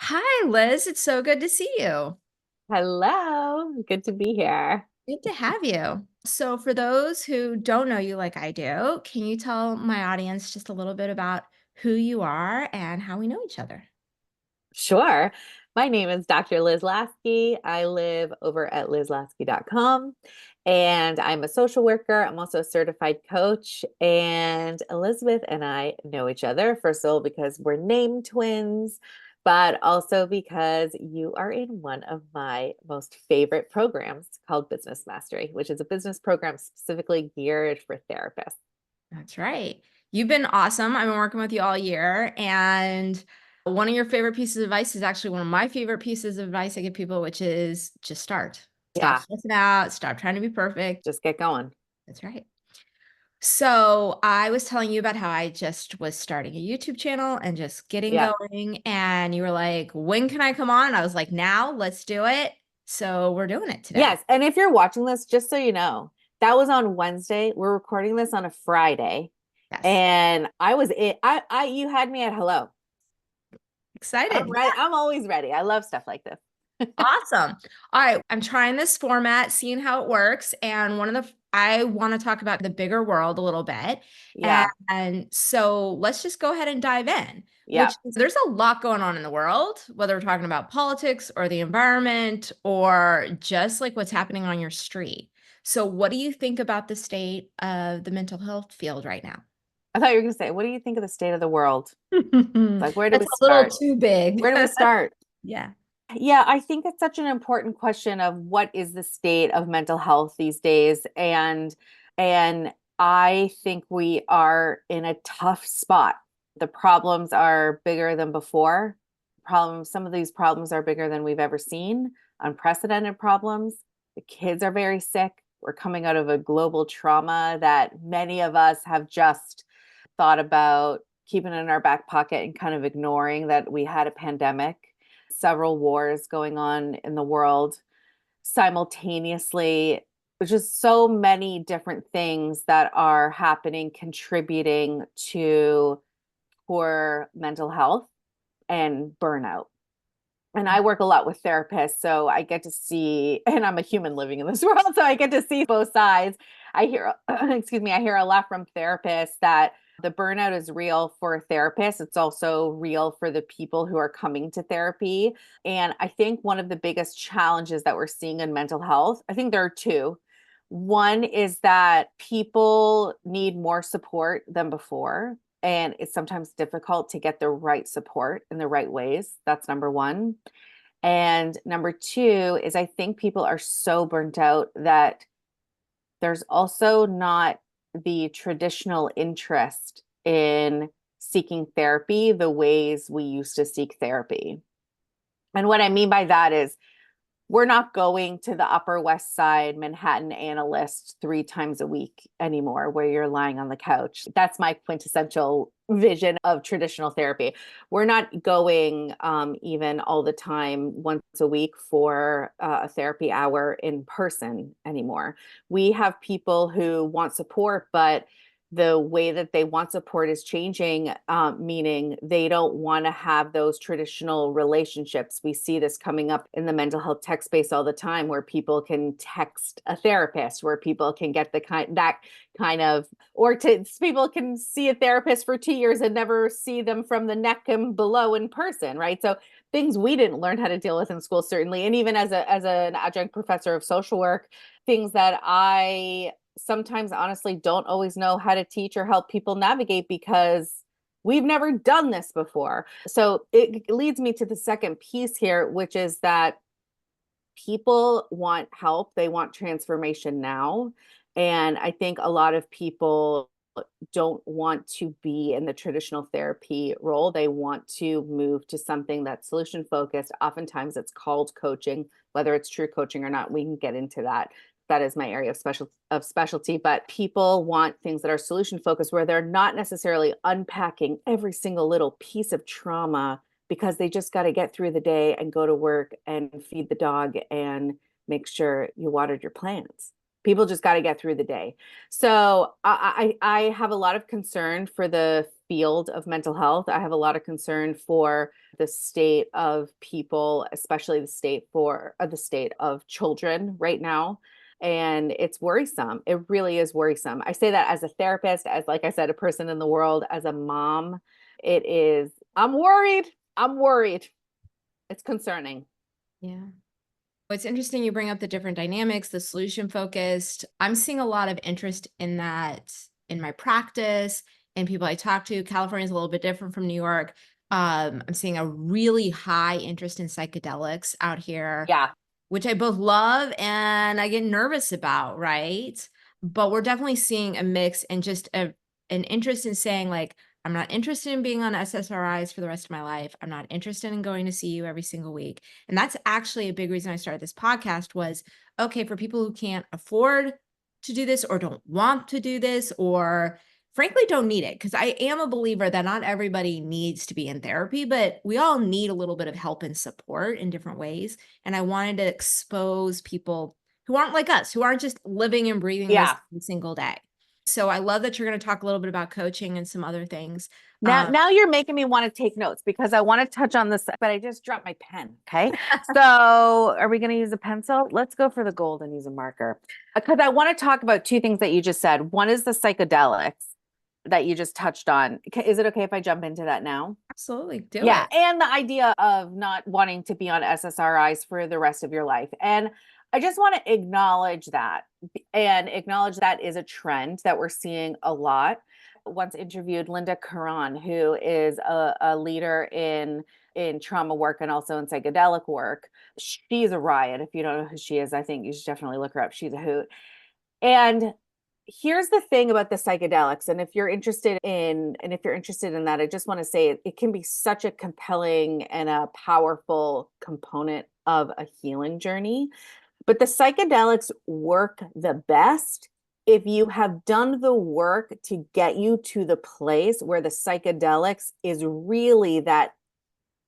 Hi, Liz. It's so good to see you. Hello, good to be here. Good to have you. So, for those who don't know you like I do, can you tell my audience just a little bit about who you are and how we know each other? Sure. My name is Dr. Liz Lasky. I live over at lizlasky.com and I'm a social worker. I'm also a certified coach. And Elizabeth and I know each other, first of all, because we're name twins, but also because you are in one of my most favorite programs called Business Mastery, which is a business program specifically geared for therapists. That's right. You've been awesome. I've been working with you all year. And one of your favorite pieces of advice is actually one of my favorite pieces of advice I give people, which is just start. Stop Yeah, stressing out. Stop trying to be perfect. just get going. That's right. So I was telling you about how I just was starting a YouTube channel and just getting Yeah. going. And you were like, when can I come on? I was like, now, let's do it. So we're doing it today. Yes, and if you're watching this, just so you know, that was on Wednesday. We're recording this on a Friday, Yes. and I was it. You had me at hello. I'm Excited. ready. I'm always ready. I love stuff like this. Awesome. All right. I'm trying this format, seeing how it works. And I want to talk about the bigger world a little bit. Yeah, And so let's just go ahead and dive in, yeah. which is there's a lot going on in the world, whether we're talking about politics or the environment or just like what's happening on your street. So, what do you think about the state of the mental health field right now? I thought you were going to say, what do you think of the state of the world? Like, where do That's we a little start? too big. Where do we start? Yeah. Yeah, I think it's such an important question of what is the state of mental health these days, and I think we are in a tough spot. The problems are bigger than before. Some of these problems are bigger than we've ever seen, unprecedented problems. The kids are very sick. We're coming out of a global trauma that many of us have just thought about keeping in our back pocket and kind of ignoring that we had a pandemic, several wars going on in the world simultaneously. There's just so many different things that are happening, contributing to poor mental health and burnout. And I work a lot with therapists, so I get to see, and I'm a human living in this world, so I get to see both sides. I hear, excuse me, I hear a lot from therapists that the burnout is real for therapists. It's also real for the people who are coming to therapy. And I think one of the biggest challenges that we're seeing in mental health, I think there are two. One is that people need more support than before, and it's sometimes difficult to get the right support in the right ways. That's number one. And number two is I think people are so burnt out that there's also not the traditional interest in seeking therapy the ways we used to seek therapy. And what I mean by that is we're not going to the Upper West Side Manhattan analyst 3 times a week anymore, where you're lying on the couch. That's my quintessential vision of traditional therapy. We're not going even all the time once a week for a therapy hour in person anymore. We have people who want support, but the way that they want support is changing, meaning they don't want to have those traditional relationships. We see this coming up in the mental health tech space all the time, where people can text a therapist, where people can get that kind of, or to people can see a therapist for 2 years and never see them from the neck and below in person, right? So things we didn't learn how to deal with in school, certainly, and even as an adjunct professor of social work, things that I sometimes honestly don't always know how to teach or help people navigate because we've never done this before. So it leads me to the second piece here, which is that people want help, they want transformation now. And I think a lot of people don't want to be in the traditional therapy role. They want to move to something that's solution focused. Oftentimes it's called coaching, whether it's true coaching or not. We can get into that. That is my area of specialty, but people want things that are solution focused where they're not necessarily unpacking every single little piece of trauma because they just got to get through the day and go to work and feed the dog and make sure you watered your plants. People just got to get through the day. So I have a lot of concern for the field of mental health. I have a lot of concern for the state of people, especially the state of children right now. And it's worrisome. It really is worrisome. I say that as a therapist, as like I said, a person in the world, as a mom. It is, I'm worried. I'm worried. It's concerning. Yeah. It's interesting you bring up the different dynamics, the solution focused. I'm seeing a lot of interest in that in my practice and people I talk to. California is a little bit different from New York. I'm seeing a really high interest in psychedelics out here, Yeah. which I both love and I get nervous about, right? But we're definitely seeing a mix and just an interest in saying, like, I'm not interested in being on SSRIs for the rest of my life. I'm not interested in going to see you every single week. And that's actually a big reason I started this podcast was, okay, for people who can't afford to do this or don't want to do this or frankly don't need it, because I am a believer that not everybody needs to be in therapy, but we all need a little bit of help and support in different ways. And I wanted to expose people who aren't like us, who aren't just living and breathing this Yeah. every single day. So I love that you're going to talk a little bit about coaching and some other things. Now you're making me want to take notes because I want to touch on this, but I just dropped my pen. Okay. So are we going to use a pencil? Let's go for the gold and use a marker because I want to talk about two things that you just said. One is the psychedelics that you just touched on. Is it okay if I jump into that now? Absolutely. Do Yeah. it. And the idea of not wanting to be on SSRIs for the rest of your life. And I just want to acknowledge that and acknowledge that is a trend that we're seeing a lot. Once interviewed Linda Caron, who is a leader in trauma work and also in psychedelic work. She's a riot. If you don't know who she is, I think you should definitely look her up. She's a hoot. And here's the thing about the psychedelics, and if you're interested in that, I just want to say it can be such a compelling and a powerful component of a healing journey. But the psychedelics work the best if you have done the work to get you to the place where the psychedelics is really that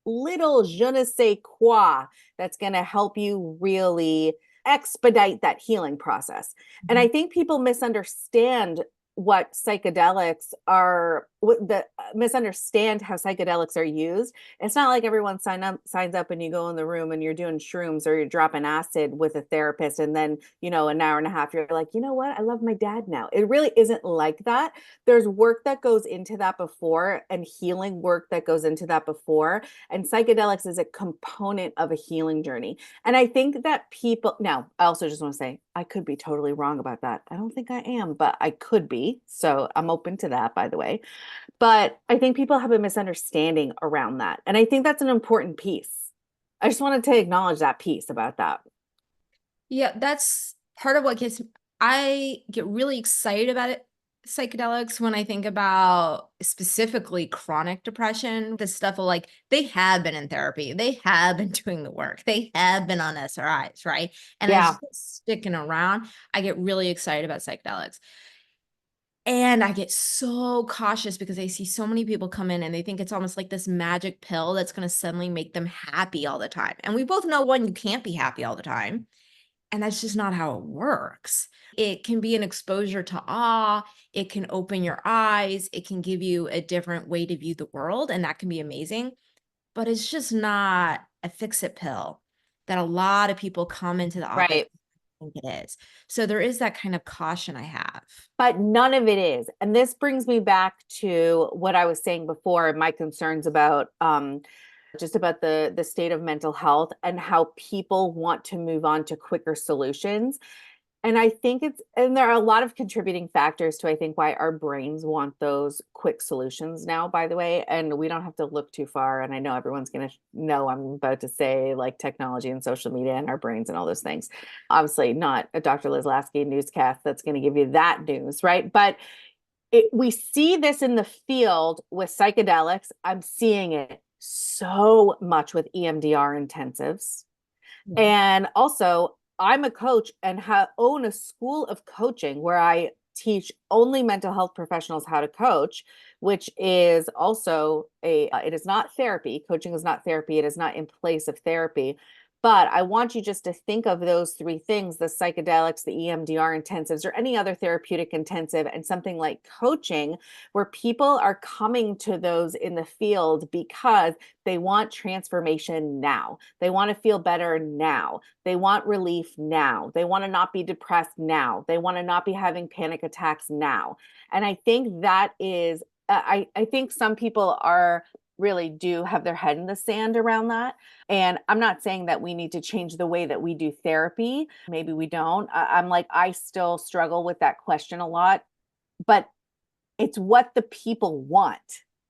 little je ne sais quoi that's going to help you really expedite that healing process. And I think people misunderstand what psychedelics are, what the misunderstand how psychedelics are used. It's not like everyone signs up and you go in the room and you're doing shrooms or you're dropping acid with a therapist and then, an hour and a half you're like, you know what? I love my dad now. It really isn't like that. There's work that goes into that before and healing work that goes into that before, and psychedelics is a component of a healing journey. And I think that people, now, I also just want to say, I could be totally wrong about that. I don't think I am, but I could be. So I'm open to that, by the way. But I think people have a misunderstanding around that. And I think that's an important piece. I just wanted to acknowledge that piece about that. Yeah, that's part of what gets I get really excited about it, psychedelics when I think about specifically chronic depression. The stuff of like they have been in therapy, they have been doing the work, they have been on SRIs, right? And it's Yeah. just sticking around. I get really excited about psychedelics. And I get so cautious because I see so many people come in and they think it's almost like this magic pill that's going to suddenly make them happy all the time. And we both know one, you can't be happy all the time. And that's just not how it works. It can be an exposure to awe. It can open your eyes. It can give you a different way to view the world. And that can be amazing. But it's just not a fix it pill that a lot of people come into the office Right. and think it is. So there is that kind of caution I have. But none of it is. And this brings me back to what I was saying before, my concerns about just about the state of mental health and how people want to move on to quicker solutions. And I think and there are a lot of contributing factors to, I think, why our brains want those quick solutions now, by the way. And we don't have to look too far. And I know everyone's going to know I'm about to say like technology and social media and our brains and all those things. Obviously, not a Dr. Liz Lasky newscast that's going to give you that news, right? But we see this in the field with psychedelics. I'm seeing it so much with EMDR intensives. Yeah. And also, I'm a coach and own a school of coaching where I teach only mental health professionals how to coach, which is also it is not therapy. Coaching is not therapy. It is not in place of therapy, But I want you just to think of those three things, the psychedelics, the EMDR intensives, or any other therapeutic intensive, and something like coaching, where people are coming to those in the field because they want transformation now. They want to feel better now. They want relief now. They want to not be depressed now. They want to not be having panic attacks now. And I think that is, I think some people are really do have their head in the sand around that. And I'm not saying that we need to change the way that we do therapy. Maybe we don't. I'm like, I still struggle with that question a lot, but it's what the people want.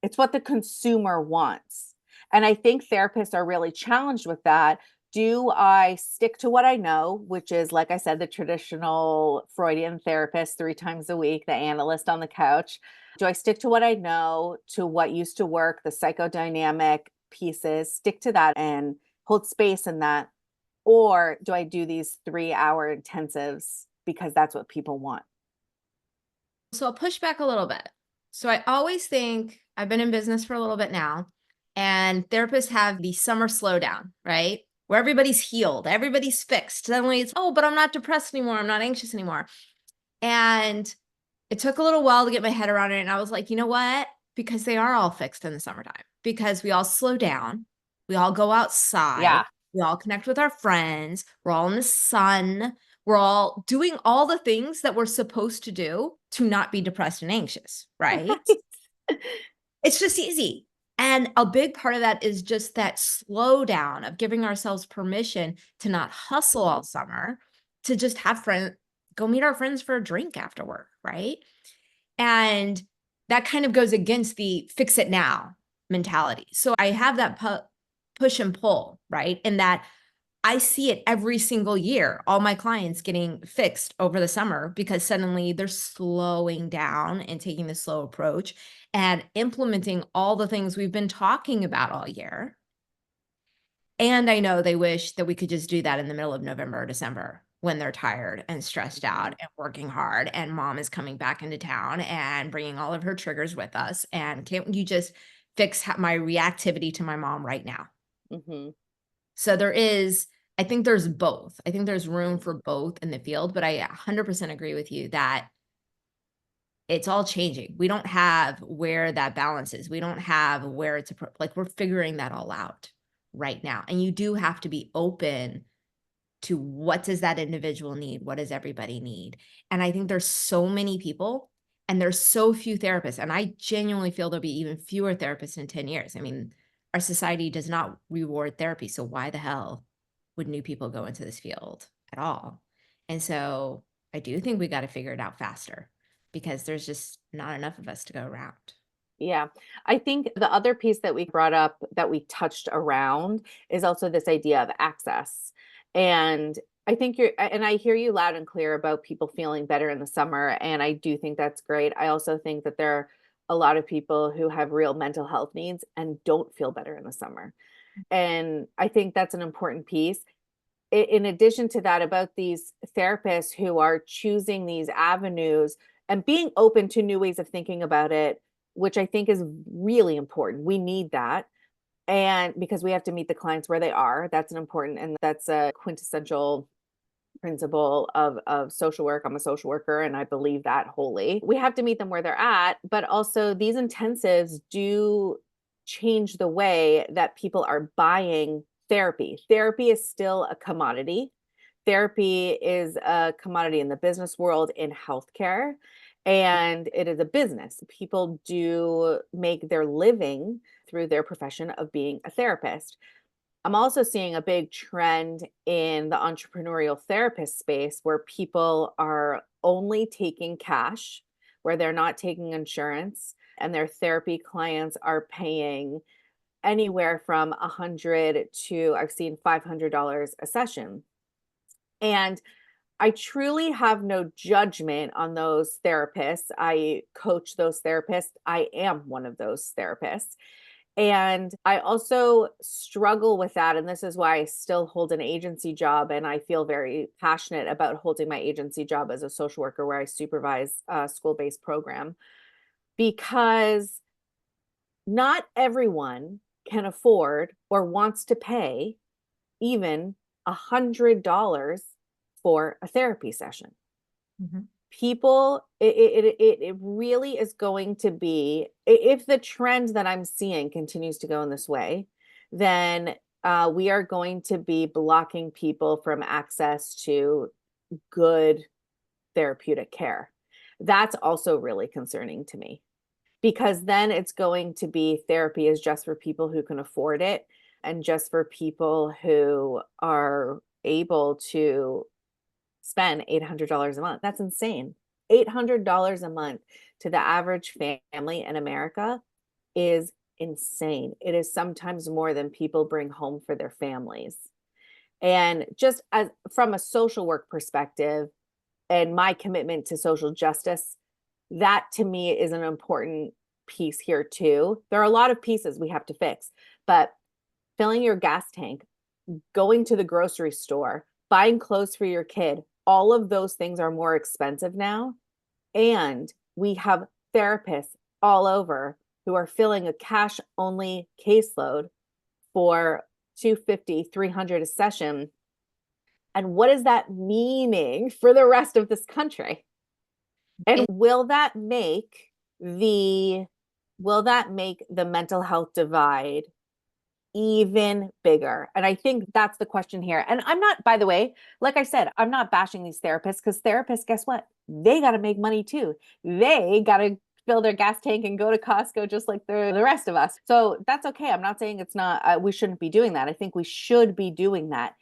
It's what the consumer wants. And I think therapists are really challenged with that. Do I stick to what I know, which is, like I said, the traditional Freudian therapist 3 times a week, the analyst on the couch? Do I stick to what I know, to what used to work, the psychodynamic pieces, stick to that and hold space in that? Or do I do these 3-hour intensives because that's what people want? So I'll push back a little bit. So I always think I've been in business for a little bit now, and therapists have the summer slowdown, right? Where everybody's healed, everybody's fixed. Suddenly it's, oh, but I'm not depressed anymore. I'm not anxious anymore. And it took a little while to get my head around it. And I was like, you know what? Because they are all fixed in the summertime, because we all slow down, we all go outside, Yeah. we all connect with our friends, we're all in the sun, we're all doing all the things that we're supposed to do to not be depressed and anxious, right? It's just easy. And a big part of that is just that slowdown of giving ourselves permission to not hustle all summer, to just have friends, go meet our friends for a drink after work, right? And that kind of goes against the fix it now mentality. So I have that push and pull, right? And that I see it every single year, all my clients getting fixed over the summer because suddenly they're slowing down and taking the slow approach and implementing all the things we've been talking about all year. And I know they wish that we could just do that in the middle of November or December when they're tired and stressed out and working hard, and mom is coming back into town and bringing all of her triggers with us. And can't you just fix my reactivity to my mom right now? Hmm. So I think there's both. I think there's room for both in the field, but I 100% agree with you that it's all changing. We don't have where that balance is. We don't have where it's like we're figuring that all out right now. And you do have to be open to what does that individual need? What does everybody need? And I think there's so many people and there's so few therapists. And I genuinely feel there'll be even fewer therapists in 10 years. I mean, our society does not reward therapy. So why the hell would new people go into this field at all? And so I do think we got to figure it out faster because there's just not enough of us to go around. Yeah. I think the other piece that we brought up that we touched around is also this idea of access. And I think and I hear you loud and clear about people feeling better in the summer. And I do think that's great. I also think that there are a lot of people who have real mental health needs and don't feel better in the summer. And I think that's an important piece. In addition to that, about these therapists who are choosing these avenues and being open to new ways of thinking about it, which I think is really important. We need that. And because we have to meet the clients where they are, that's an important, and that's a quintessential principle of social work. I'm a social worker and I believe that wholly. We have to meet them where they're at, but also these intensives do change the way that people are buying therapy. Therapy is still a commodity. Therapy is a commodity in the business world, in healthcare, and it is a business. People do make their living through their profession of being a therapist. I'm also seeing a big trend in the entrepreneurial therapist space where people are only taking cash, where they're not taking insurance, and their therapy clients are paying anywhere from 100 to I've seen $500 a session. And I truly have no judgment on those therapists. I coach those therapists. I am one of those therapists. And I also struggle with that. And this is why I still hold an agency job. And I feel very passionate about holding my agency job as a social worker where I supervise a school based program, because not everyone can afford or wants to pay even $100 for a therapy session. Mhm. People, it really is going to be, if the trend that I'm seeing continues to go in this way, then we are going to be blocking people from access to good therapeutic care. That's also really concerning to me, because then it's going to be therapy is just for people who can afford it and just for people who are able to spend $800 a month. That's insane. $800 a month to the average family in America is insane. It is sometimes more than people bring home for their families. And just as from a social work perspective and my commitment to social justice, that to me is an important piece here too. There are a lot of pieces we have to fix, but filling your gas tank, going to the grocery store, buying clothes for your kid, all of those things are more expensive now. And we have therapists all over who are filling a cash only caseload for 250, 300 a session. And what is that meaning for the rest of this country? And It the will that make the mental health divide even bigger? And I think that's the question here. And I'm not, by the way, like I said, I'm not bashing these therapists, because therapists, guess what? They got to make money too. They got to fill their gas tank and go to Costco just like the rest of us. So that's okay. I'm not saying it's not, we shouldn't be doing that. I think we should be doing that.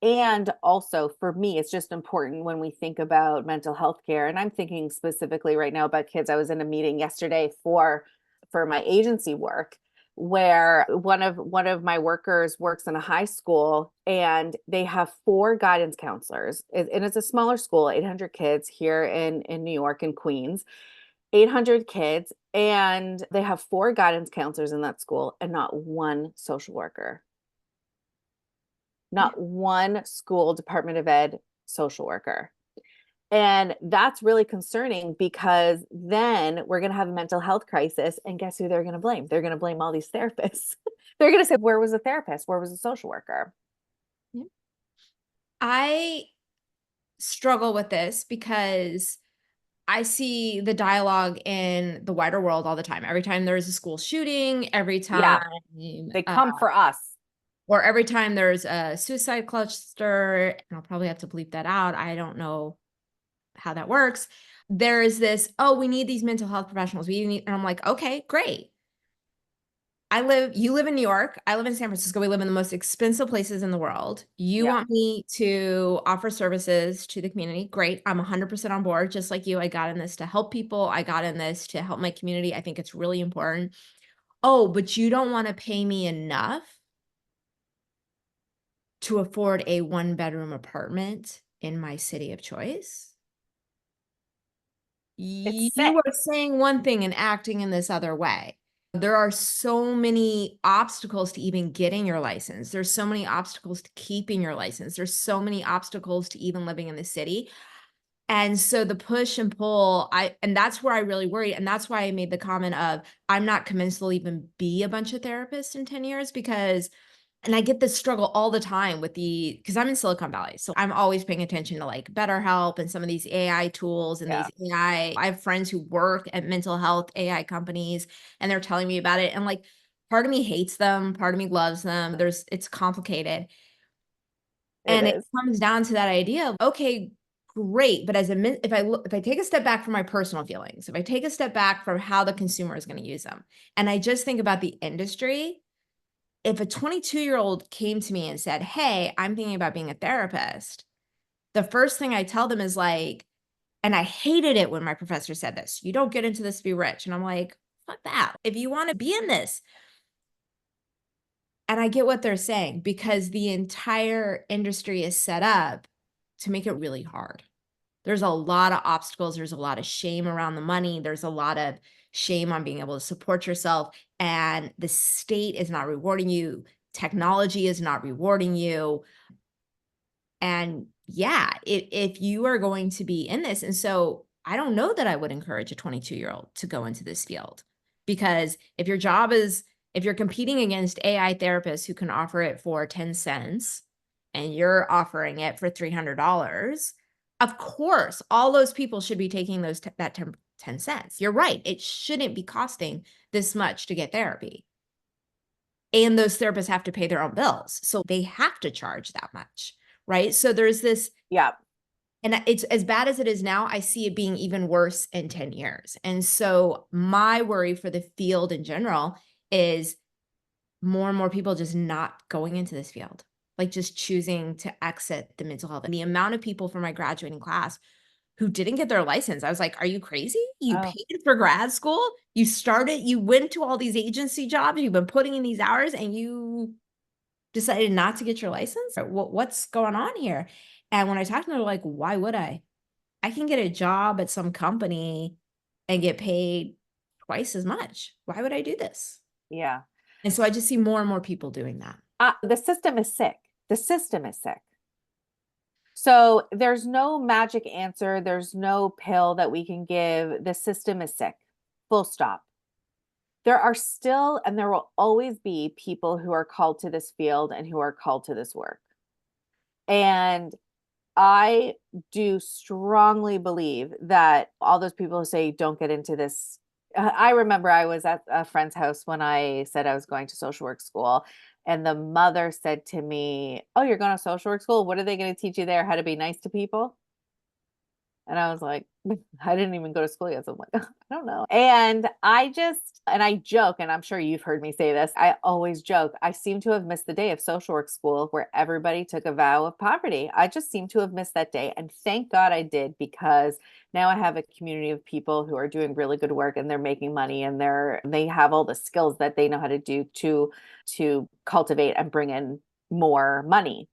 And also for me, it's just important when we think about mental health care. And I'm thinking specifically right now about kids. I was in a meeting yesterday for my agency work, where one of my workers works in a high school, and they have four guidance counselors. And it's a smaller school, 800 kids here in New York and Queens, 800 kids, and they have four guidance counselors in that school and not one social worker, Yeah. not one school department of ed social worker. And that's really concerning, because then we're going to have a mental health crisis. And guess who they're going to blame? They're going to blame all these therapists. They're going to say, where was the therapist? Where was the social worker? Yeah. I struggle with this because I see the dialogue in the wider world all the time. Every time there's a school shooting, every time, Yeah, they come for us. or every time there's a suicide cluster, and I'll probably have to bleep that out. I don't know how that works. There is this, oh, we need these mental health professionals. We need, and I'm like, okay, great. You live in New York. I live in San Francisco. We live in the most expensive places in the world. You Yeah, want me to offer services to the community? Great. I'm 100% on board. Just like you, I got in this to help people. I got in this to help my community. I think it's really important. Oh, but you don't want to pay me enough to afford a one-bedroom apartment in my city of choice? it's You sick. are saying one thing and acting in this other way. There are so many obstacles to even getting your license. There's so many obstacles to keeping your license. There's so many obstacles to even living in the city. And so the push and pull, and that's where I really worried. And that's why I made the comment of, I'm not convinced there'll even be a bunch of therapists in 10 years, because and I get this struggle all the time with because I'm in Silicon Valley. So I'm always paying attention to like BetterHelp and some of these AI tools and Yeah, these AI. I have friends who work at mental health AI companies, and they're telling me about it. And like part of me hates them, part of me loves them. It's complicated. it And it is. comes down to that idea of, okay, great. But if I take a step back from my personal feelings, if I take a step back from how the consumer is going to use them, and I just think about the industry, if a 22-year-old came to me and said, hey, I'm thinking about being a therapist, the first thing I tell them is like, and I hated it when my professor said this, you don't get into this to be rich. And I'm like, fuck that. If you want to be in this, and I get what they're saying, because the entire industry is set up to make it really hard. There's a lot of obstacles. There's a lot of shame around the money. There's a lot of shame on being able to support yourself. And the state is not rewarding you. Technology is not rewarding you. And yeah, if you are going to be in this, and so I don't know that I would encourage a 22-year-old to go into this field, because if you're competing against AI therapists who can offer it for 10 cents, and you're offering it for $300, of course, all those people should be taking that 10 cents. You're right. It shouldn't be costing this much to get therapy. And those therapists have to pay their own bills. So they have to charge that much, right? So there's this, Yeah. and it's as bad as it is now, I see it being even worse in 10 years. And so my worry for the field in general is more and more people just not going into this field, like just choosing to exit the mental health. And the amount of people from my graduating class who didn't get their license, I was like, are you crazy? You Oh, paid for grad school, you went to all these agency jobs, you've been putting in these hours, and you decided not to get your license? What's going on here? And when I talked to them, they're like, why would I? I can get a job at some company and get paid twice as much. Why would I do this? yeah. And so I just see more and more people doing that. The system is sick. The system is sick. So there's no magic answer. There's no pill that we can give. The system is sick. Full stop. There are still, and there will always be people who are called to this field and who are called to this work. And I do strongly believe that all those people who say, don't get into this. I remember I was at a friend's house when I said I was going to social work school. And the mother said to me, oh, you're going to social work school? What are they going to teach you there? How to be nice to people? And I was like, I didn't even go to school yet. So I'm like, I don't know. And I joke, and I'm sure you've heard me say this. I always joke. I seem to have missed the day of social work school where everybody took a vow of poverty. I just seem to have missed that day. And thank God I did, because now I have a community of people who are doing really good work and they're making money and they have all the skills that they know how to do to cultivate and bring in more money.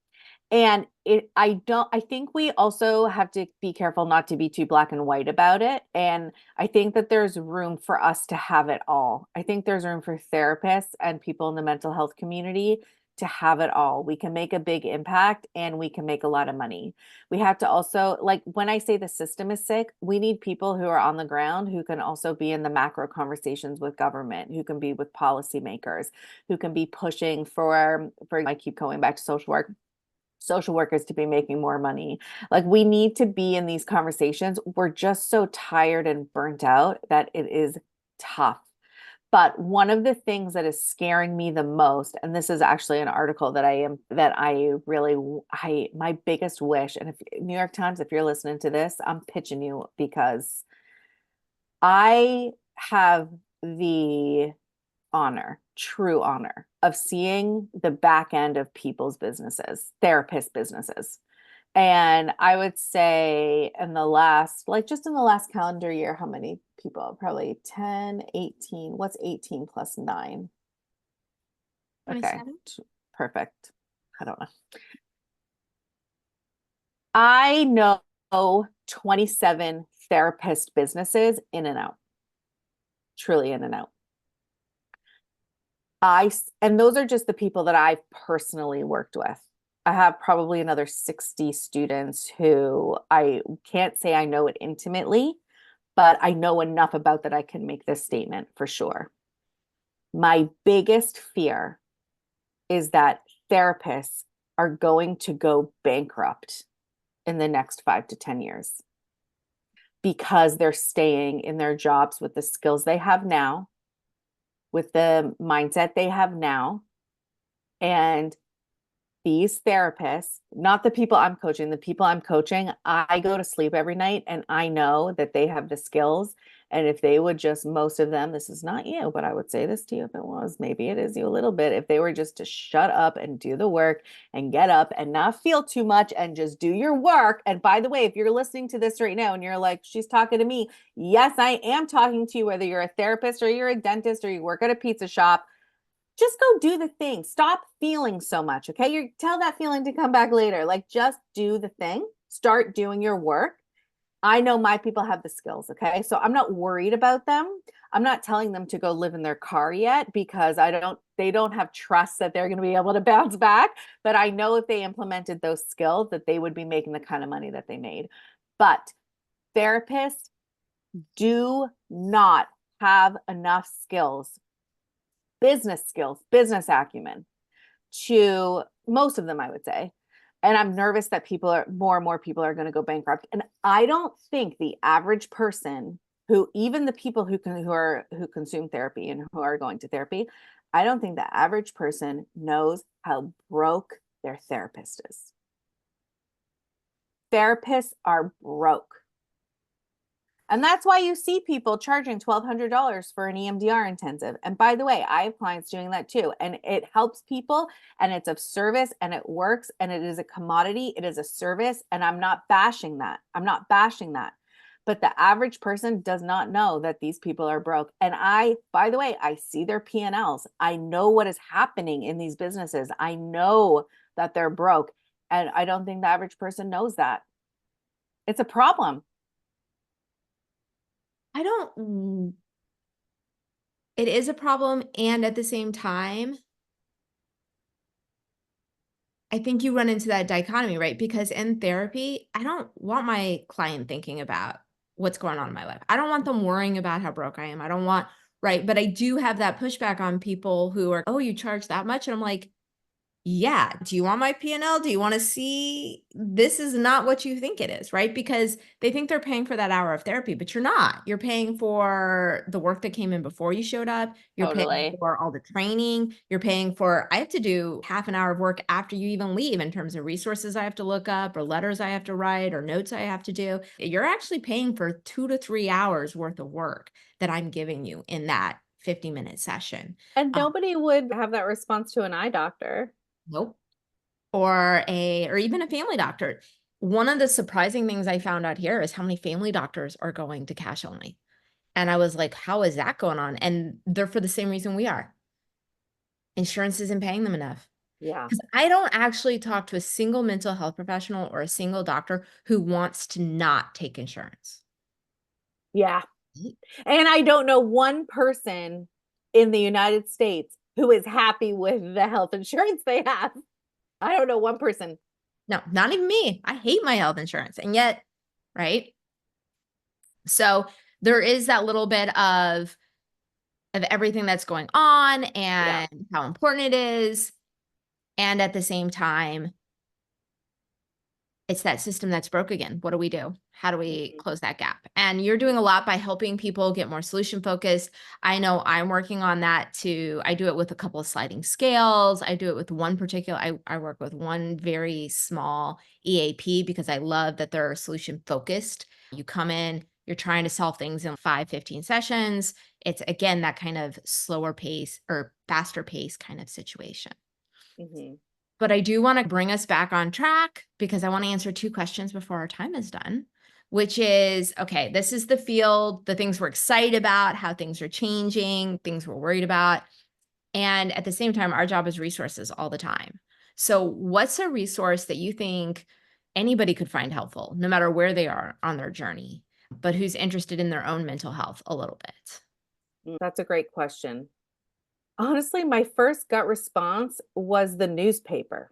And I think we also have to be careful not to be too black and white about it. And I think that there's room for us to have it all. I think there's room for therapists and people in the mental health community to have it all. We can make a big impact and we can make a lot of money. We have to also, like when I say the system is sick, we need people who are on the ground who can also be in the macro conversations with government, who can be with policymakers, who can be pushing for I keep going back to social workers to be making more money. Like we need to be in these conversations. We're just so tired and burnt out that it is tough. But one of the things that is scaring me the most, and this is actually an article my biggest wish, and if New York Times, if you're listening to this, I'm pitching you because I have the true honor of seeing the back end of people's businesses, therapist businesses. And I would say just in the last calendar year, how many people? Probably 10, 18. What's 18 plus 9? Okay, 27. perfect. I don't know. I know 27 therapist businesses in and out, truly in and out. And those are just the people that I've personally worked with. I have probably another 60 students who I can't say I know it intimately, but I know enough about that I can make this statement for sure. My biggest fear is that therapists are going to go bankrupt in the next 5 to 10 years because they're staying in their jobs with the skills they have now, with the mindset they have now. And these therapists, not the people I'm coaching, the people I'm coaching, I go to sleep every night and I know that they have the skills. And if they would just, most of them, this is not you, but I would say this to you if it was, maybe it is you a little bit. If they were just to shut up and do the work and get up and not feel too much and just do your work. And by the way, if you're listening to this right now and you're like, she's talking to me, yes, I am talking to you, whether you're a therapist or you're a dentist or you work at a pizza shop. Just go do the thing. Stop feeling so much. Okay. You tell that feeling to come back later. Like just do the thing. Start doing your work. I know my people have the skills. Okay. So I'm not worried about them. I'm not telling them to go live in their car yet because they don't have trust that they're going to be able to bounce back. But I know if they implemented those skills that they would be making the kind of money that they made. But therapists do not have enough business skills, business acumen to most of them, I would say, And I'm nervous that more and more people are going to go bankrupt. And I don't think the average person who, even the people who consume therapy and who are going to therapy, I don't think the average person knows how broke their therapist is. Therapists are broke. And that's why you see people charging $1,200 for an EMDR intensive. And by the way, I have clients doing that too. And it helps people and it's of service and it works and it is a commodity. It is a service. And I'm not bashing that. I'm not bashing that. But the average person does not know that these people are broke. And by the way, I see their P&Ls. I know what is happening in these businesses. I know that they're broke. And I don't think the average person knows that. It's a problem. I don't it is a problem, and at the same time, I think you run into that dichotomy, right? Because in therapy, I don't want my client thinking about what's going on in my life. I don't want them worrying about how broke I am. I don't want right, but I do have that pushback on people who are, "Oh, you charge that much?" And I'm like, yeah. Do you want my P&L? Do you want to see? This is not what you think it is, right? Because they think they're paying for that hour of therapy, but you're not. You're paying for the work that came in before you showed up. You're paying Totally. for all the training. You're paying for, I have to do half an hour of work after you even leave in terms of resources I have to look up or letters I have to write or notes I have to do. You're actually paying for 2 to 3 hours worth of work that I'm giving you in that 50-minute session. And Um, nobody would have that response to an eye doctor. nope. Or even a family doctor. One of the surprising things I found out here is how many family doctors are going to cash only. And I was like, how is that going on? And they're for the same reason we are. Insurance isn't paying them enough. Yeah. Because I don't actually talk to a single mental health professional or a single doctor who wants to not take insurance. Yeah. And I don't know one person in the United States who is happy with the health insurance they have. I don't know one person. No, not even me. I hate my health insurance. And yet, right? So there is that little bit of everything that's going on Yeah. and how important it is. And at the same time, it's that system that's broke again. What do we do? How do we Mhm. close that gap? And you're doing a lot by helping people get more solution focused. I know I'm working on that too. I do it with a couple of sliding scales. I do it with one particular, I work with one very small EAP because I love that they're solution focused. You come in, you're trying to solve things in 5, 15 sessions. It's again that kind of slower pace or faster pace kind of situation. Mhm. But I do want to bring us back on track because I want to answer 2 questions before our time is done, which is okay, this is the field, the things we're excited about, how things are changing, things we're worried about. And at the same time, our job is resources all the time. So, what's a resource that you think anybody could find helpful, no matter where they are on their journey, but who's interested in their own mental health a little bit? That's a great question. Honestly, my first gut response was the newspaper.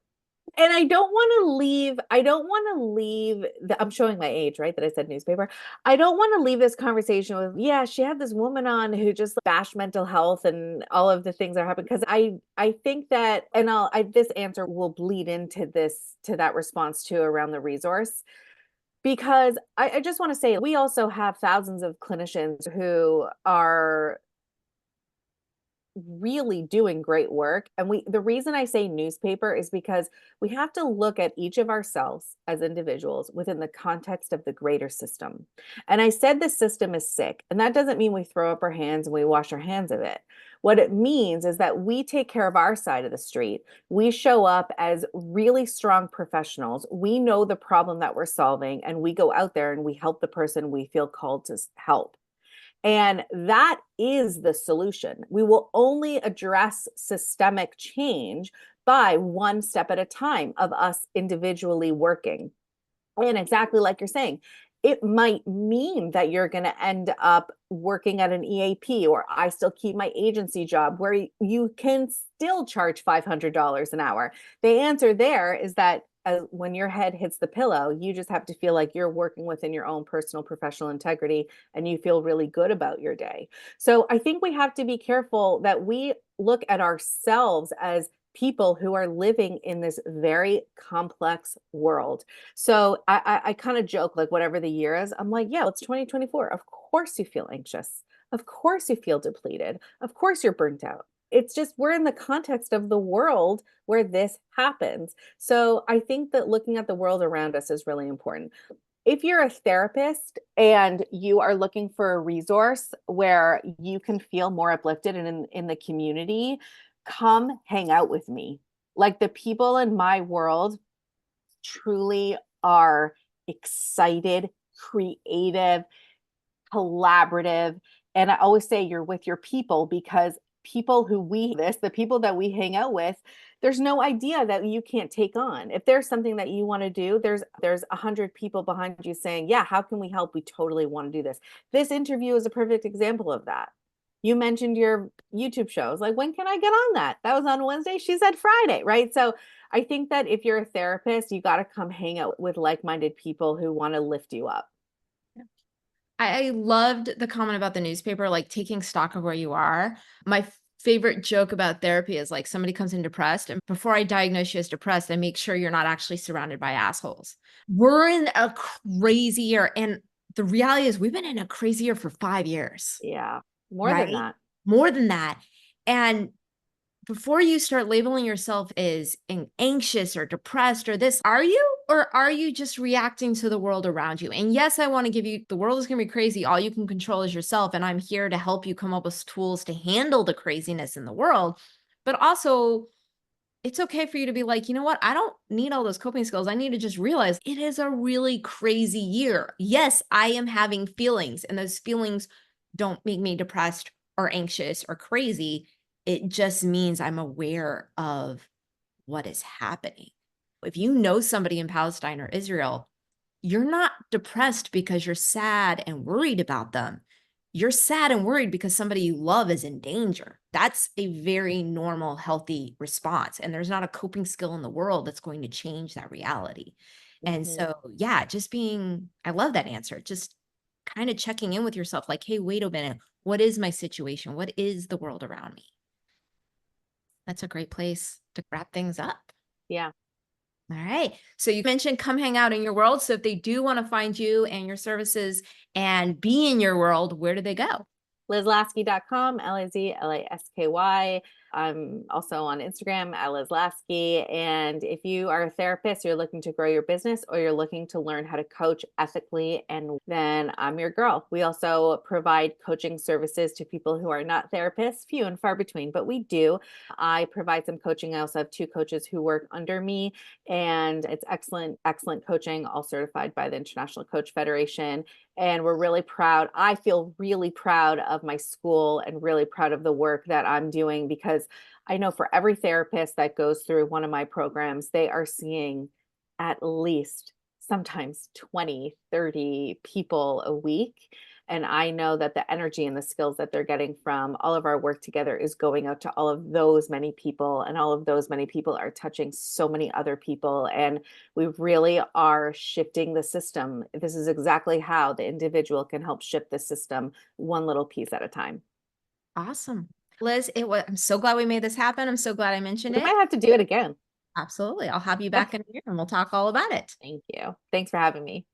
And I don't wanna leave the I'm showing my age, right, that I said newspaper. I don't wanna leave this conversation with, "Yeah, she had this woman on who just bashed mental health and all of the things that happen." Because I think that and this answer will bleed into that response too around the resource, because I just wanna say we also have thousands of clinicians who are really doing great work. And the reason I say newspaper is because we have to look at each of ourselves as individuals within the context of the greater system. And I said the system is sick, and that doesn't mean we throw up our hands and we wash our hands of it. What it means is that we take care of our side of the street. We show up as really strong professionals. We know the problem that we're solving, and we go out there and we help the person we feel called to help. And that is the solution. We will only address systemic change by one step at a time of us individually working. And exactly like you're saying, it might mean that you're going to end up working at an EAP, or I still keep my agency job where you can still charge $500 an hour. The answer there is that when your head hits the pillow, you just have to feel like you're working within your own personal professional integrity and you feel really good about your day. So I think we have to be careful that we look at ourselves as people who are living in this very complex world. So I kind of joke, like, whatever the year is, I'm like, yeah, it's 2024. Of course you feel anxious. Of course you feel depleted. Of course you're burnt out. It's just we're in the context of the world where this happens. So I think that looking at the world around us is really important. If you're a therapist and you are looking for a resource where you can feel more uplifted and in the community, come hang out with me. Like, the people in my world truly are excited, creative, collaborative. And I always say you're with your people, because people who the people that we hang out with, there's no idea that you can't take on. If there's something that you want to do, there's 100 people behind you saying, yeah, how can we help? We totally want to do this. This interview is a perfect example of that. You mentioned your YouTube shows. Like, when can I get on that? That was on Wednesday. She said Friday, right? So I think that if you're a therapist, you got to come hang out with like-minded people who want to lift you up. I loved the comment about the newspaper, like taking stock of where you are. My favorite joke about therapy is like somebody comes in depressed, and before I diagnose you as depressed, I make sure you're not actually surrounded by assholes. We're in a crazy year. And the reality is, we've been in a crazy year for 5 years, Yeah, more than right? that. More than that. And before you start labeling yourself as anxious or depressed or this, are you, or are you just reacting to the world around you? And yes, I want to give you, the world is going to be crazy. All you can control is yourself. And I'm here to help you come up with tools to handle the craziness in the world. But also, it's okay for you to be like, you know what? I don't need all those coping skills. I need to just realize it is a really crazy year. Yes, I am having feelings, and those feelings don't make me depressed or anxious or crazy. It just means I'm aware of what is happening. If you know somebody in Palestine or Israel, you're not depressed because you're sad and worried about them. You're sad and worried because somebody you love is in danger. That's a very normal, healthy response. And there's not a coping skill in the world that's going to change that reality. And Mhm. so, yeah, just being, I love that answer. Just kind of checking in with yourself like, hey, wait a minute. What is my situation? What is the world around me? That's a great place to wrap things up. Yeah. All right. So you mentioned come hang out in your world. So if they do want to find you and your services and be in your world, where do they go? LizLasky.com, Lazlasky. I'm also on Instagram at LizLasky. And if you are a therapist, you're looking to grow your business, or you're looking to learn how to coach ethically, and then I'm your girl. We also provide coaching services to people who are not therapists, few and far between, but we do. I provide some coaching. I also have 2 coaches who work under me, and it's excellent, excellent coaching, all certified by the International Coach Federation. And we're really proud. I feel really proud of my school and really proud of the work that I'm doing, because I know for every therapist that goes through one of my programs, they are seeing at least sometimes 20, 30 people a week. And I know that the energy and the skills that they're getting from all of our work together is going out to all of those many people. And all of those many people are touching so many other people. And we really are shifting the system. This is exactly how the individual can help shift the system, one little piece at a time. Awesome. Liz, I'm so glad we made this happen. I'm so glad I mentioned We it. might have to do it again. Absolutely. I'll have you back in here and we'll talk all about it. Thank you. Thanks for having me.